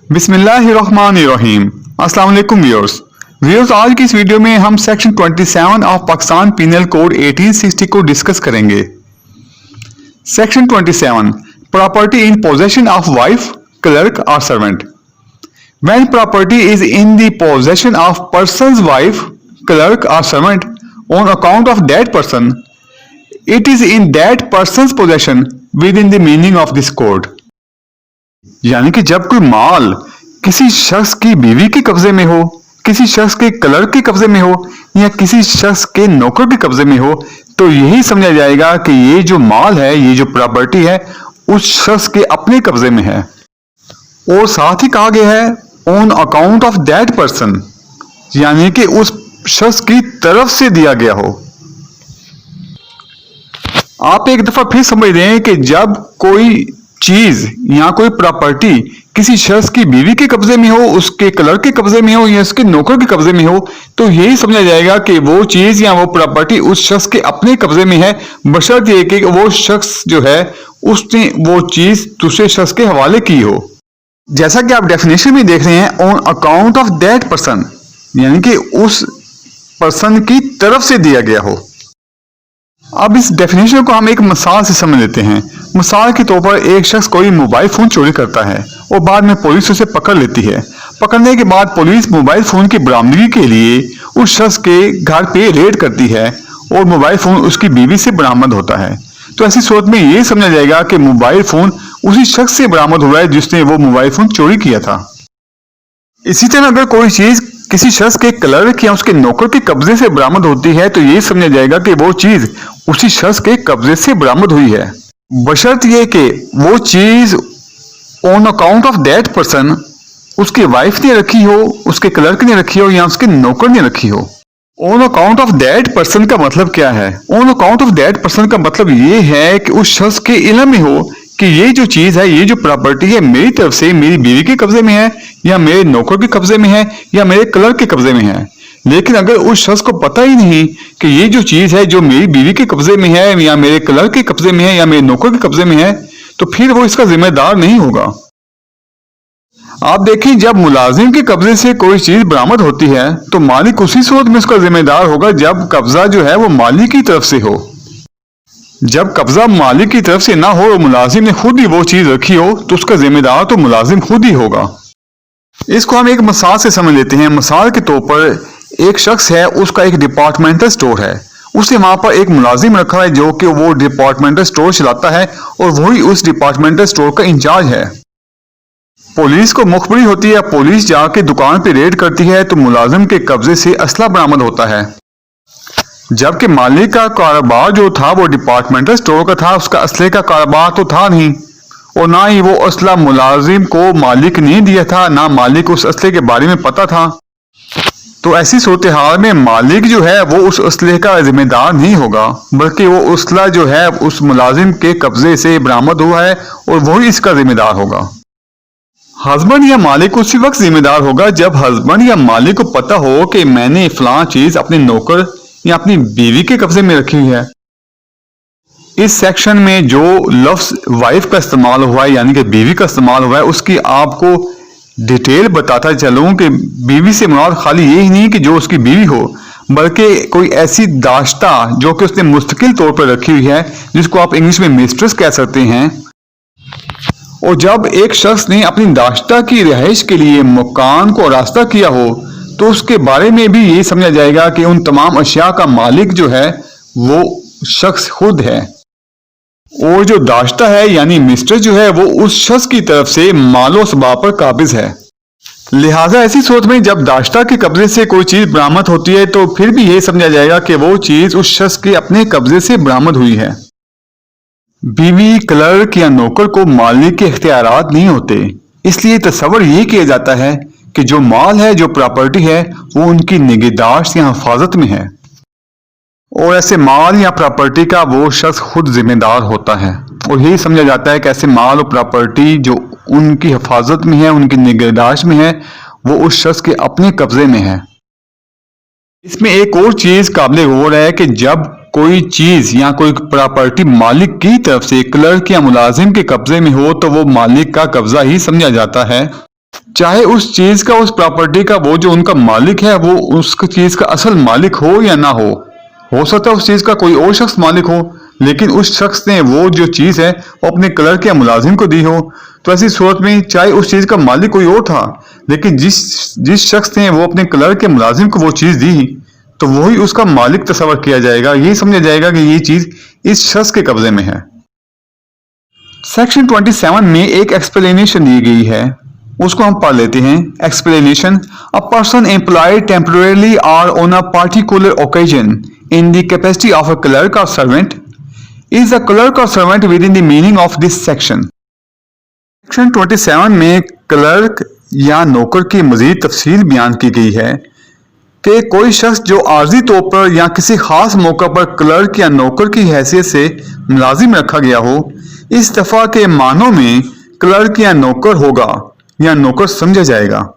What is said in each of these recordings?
बिस्मिल्लाहिर्रहमानिर्रहीम। अस्सलाम वालेकुम व्यूअर्स। आज की इस वीडियो में हम section 27 of Pakistan penal code 1860 को डिस्कस करेंगे। Section 27 property in possession of wife, clerk और servant. When property is in the possession of person's wife, clerk or servant on account of that person, it is in that person's possession within the meaning of this code. यानी कि जब कोई माल किसी शख्स की बीवी के कब्जे में हो, किसी शख्स के क्लर्क के कब्जे में हो या किसी शख्स के नौकर के कब्जे में हो, तो यही समझा जाएगा कि ये जो माल है, ये जो प्रॉपर्टी है, उस शख्स के अपने कब्जे में है। और साथ ही कहा गया है on account of that person, यानी कि उस शख्स की तरफ से दिया गया हो। आप एक दफा फिर समझ लें कि जब कोई चीज या कोई प्रॉपर्टी किसी शख्स की बीवी के कब्जे में हो, उसके क्लर्क के कब्जे में हो या उसके नौकर के कब्जे में हो, तो यही समझा जाएगा कि वो चीज या वो प्रॉपर्टी उस शख्स के अपने कब्जे में है, बशर्ते कि वो शख्स जो है उसने वो चीज दूसरे शख्स के हवाले की हो। जैसा कि आप डेफिनेशन में देख रहे हैं, on account of that person, यानी कि उस पर्सन की तरफ से दिया गया हो। अब इस डेफिनेशन को हम एक मिसाल से समझ लेते हैं। मिसाल के तौर पर एक शख्स कोई मोबाइल फोन चोरी करता है और बाद में पुलिस उसे पकड़ लेती है। पकड़ने के बाद पुलिस मोबाइल फोन की बरामदगी के लिए उस शख्स के घर पे रेड करती है और मोबाइल फोन उसकी बीवी से बरामद होता है। तो ऐसी सूरत में ये समझा जाएगा कि मोबाइल फोन उसी शख्स से बरामद हुआ है जिसने वो मोबाइल फोन चोरी किया था। इसी तरह अगर कोई चीज किसी शख्स के क्लर्क या उसके नौकर के कब्जे से बरामद होती है, तो ये समझा जाएगा कि वो चीज उसी शख्स के कब्जे से बरामद हुई है, बशर्त ये कि वो चीज on account of that person उसकी वाइफ ने रखी हो, उसके क्लर्क ने रखी हो या उसके नौकर ने रखी हो। On account of that person का मतलब क्या है? On account of that person का मतलब ये है कि उस शख्स के इल्म में हो कि ये जो चीज है, ये जो प्रॉपर्टी है, मेरी तरफ से मेरी बीवी के कब्जे में है या मेरे नौकर के कब्जे में है या मेरे क्लर्क के कब्जे में है। लेकिन अगर उस शख्स को पता ही नहीं कि ये जो चीज है जो मेरी बीवी के कब्जे में है या मेरे क्लर्क के कब्जे में है या मेरे नौकर के कब्जे में है, तो फिर वो इसका जिम्मेदार नहीं होगा। आप देखें, जब मुलाजिम के कब्जे से कोई चीज बरामद होती है तो मालिक उसी सूरत में उसका जिम्मेदार होगा जब कब्जा जो है वो मालिक की तरफ से हो। जब कब्जा मालिक की तरफ से ना हो और मुलाजिम ने खुद ही वो चीज रखी हो, तो उसका जिम्मेदार तो मुलाजिम खुद ही होगा। इसको हम एक मिसाल से समझ लेते हैं। मिसाल के तौर पर एक शख्स है, उसका एक डिपार्टमेंटल स्टोर है, उसने वहां पर एक मुलाजिम रखा है जो कि वो डिपार्टमेंटल स्टोर चलाता है और वही उस डिपार्टमेंटल स्टोर का इंचार्ज है। पुलिस को मुखबरी होती है, पुलिस जाके दुकान पे रेड करती है तो मुलाजिम के कब्जे से असला बरामद होता है, जबकि मालिक का कारोबार जो था वो डिपार्टमेंटल स्टोर का था, उसका असले का कारोबार तो था नहीं और ना ही वो असला मुलाजिम को मालिक ने दिया था, ना मालिक उस असले के बारे में पता था। तो ऐसी सूरत हाल में मालिक जो है वो उस असले का जिम्मेदार नहीं होगा, बल्कि वो असला जो है उस मुलाजिम के कब्जे से बरामद हुआ है और वही इसका जिम्मेदार होगा। हस्बैंड या मालिक उसी वक्त जिम्मेदार होगा जब हस्बैंड या मालिक को पता हो कि मैंने फलां चीज अपने नौकर या अपनी बीवी के कब्जे में रखी हुई है। इस सेक्शन में जो लफ्ज वाइफ का इस्तेमाल हुआ है, यानी कि बीवी का इस्तेमाल हुआ है, उसकी आपको डिटेल बताता चलूं कि बीवी से मुराद खाली यही नहीं कि जो उसकी बीवी हो, बल्कि कोई ऐसी दाश्ता जो कि उसने मुस्तकिल तौर पर रखी हुई है, जिसको आप इंग्लिश में मिस्ट्रेस कह सकते हैं। और जब एक शख्स ने अपनी दाश्ता की रिहाइश के लिए मकान को रास्ता किया हो, तो उसके बारे में भी ये समझा जाएगा कि उन तमाम अशिया का मालिक जो है वो शख्स खुद है, और जो दाश्ता है यानी मिस्टर जो है वो उस शख्स की तरफ से मालो सबाब पर काबिज है। लिहाजा ऐसी सूरत में जब दाश्ता के कब्जे से कोई चीज बरामद होती है तो फिर भी ये समझा जाएगा कि वो चीज उस शख्स के अपने कब्जे से बरामद हुई है। बीवी, क्लर्क या नौकर को मालिक के इख्तियारात नहीं होते, इसलिए तस्वर ये किया जाता है कि जो माल है, जो प्रॉपर्टी है, वो उनकी निगहदाश्त या हिफाजत में है और ऐसे माल या प्रॉपर्टी का वो शख्स खुद जिम्मेदार होता है। और यही समझा जाता है कि ऐसे माल और प्रॉपर्टी जो उनकी हिफाजत में है, उनकी निगहदाश्त में है, वो उस शख्स के अपने कब्जे में है। इसमें एक और चीज काबिल गौर है कि जब कोई चीज या कोई प्रॉपर्टी मालिक की तरफ से क्लर्क या मुलाजिम के कब्जे में हो तो वो मालिक का कब्जा ही समझा जाता है। चाहे उस चीज का, उस प्रॉपर्टी का वो जो उनका मालिक है वो उस चीज का असल मालिक हो या ना हो सकता है उस चीज का कोई और शख्स मालिक हो, लेकिन उस शख्स ने वो जो चीज है वो अपने क्लर्क या मुलाजिम को दी हो। तो ऐसी सूरत में चाहे उस चीज का मालिक कोई और था, लेकिन जिस शख्स ने वो अपने क्लर्क या मुलाजिम को वो चीज दी, तो वही उसका मालिक तस्वर किया जाएगा, यही समझा जाएगा कि ये चीज इस शख्स के कब्जे में है। सेक्शन 27 में एक एक्सप्लेनेशन दी गई है, उसको हम पढ़ लेते हैं। Explanation: a person employed temporarily or on a particular occasion in the capacity of a clerk और सर्वेंट इज अ क्लर्क और servant within the meaning of this section. Section 27 में क्लर्क या नौकर की मजीद तफसील बयान की गई है कि कोई शख्स जो आर्जी तौर पर या किसी खास मौका पर क्लर्क या नौकर की हैसियत से मुलाजिम रखा गया हो, इस दफा के मानों में क्लर्क या नौकर होगा या नौकर समझा जाएगा।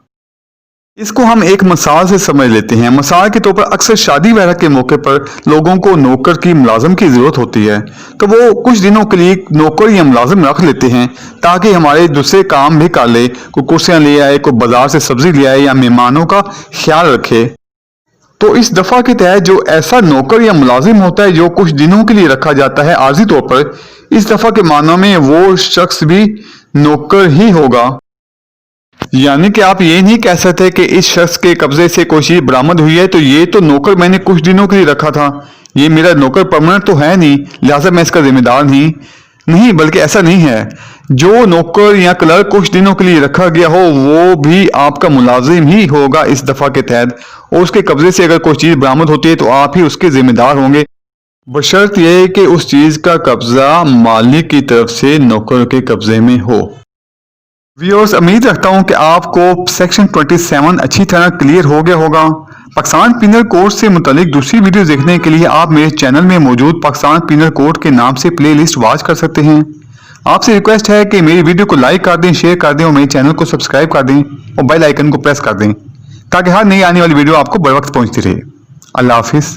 इसको हम एक मिसाल से समझ लेते हैं। मिसाल के तौर पर अक्सर शादी वगैरह के मौके पर लोगों को नौकर की मुलाजिम की जरूरत होती है, तो वो कुछ दिनों के लिए नौकर या मुलाजिम रख लेते हैं ताकि हमारे दूसरे काम भी कर ले, कोई कुर्सियां ले आए, कोई बाजार से सब्जी ले आए या मेहमानों का ख्याल रखे। तो इस दफा के तहत जो ऐसा नौकर या मुलाजिम होता है जो कुछ दिनों के लिए रखा जाता है आर्जी तौर पर, इस दफा के मानों में वो शख्स भी नौकर ही होगा। यानी कि आप ये नहीं कह सकते कि इस शख्स के कब्जे से कोई चीज बरामद हुई है तो ये तो नौकर मैंने कुछ दिनों के लिए रखा था, ये मेरा नौकर परमानेंट तो है नहीं, लिहाजा मैं इसका जिम्मेदार नहीं, बल्कि ऐसा नहीं है। जो नौकर या क्लर्क कुछ दिनों के लिए रखा गया हो वो भी आपका मुलाजिम ही होगा इस दफा के तहत, और उसके कब्जे से अगर कोई चीज बरामद होती है तो आप ही उसके जिम्मेदार होंगे, बशर्त यह कि उस चीज का कब्जा मालिक की तरफ से नौकर के कब्जे में हो। व्यूअर्स, उम्मीद रखता हूं कि आपको सेक्शन 27 अच्छी तरह क्लियर हो गया होगा। पाकिस्तान पिनल कोड से मुतालिक दूसरी वीडियो देखने के लिए आप मेरे चैनल में मौजूद पाकिस्तान पिनल कोड के नाम से प्लेलिस्ट वॉच कर सकते हैं। आपसे रिक्वेस्ट है कि मेरी वीडियो को लाइक कर दें, शेयर कर दें और मेरे चैनल को सब्सक्राइब कर दें और बेल आइकन को प्रेस कर दें ताकि हर नई आने वाली वीडियो आपको बर वक्त पहुंचती रहे। अल्लाह हाफिज।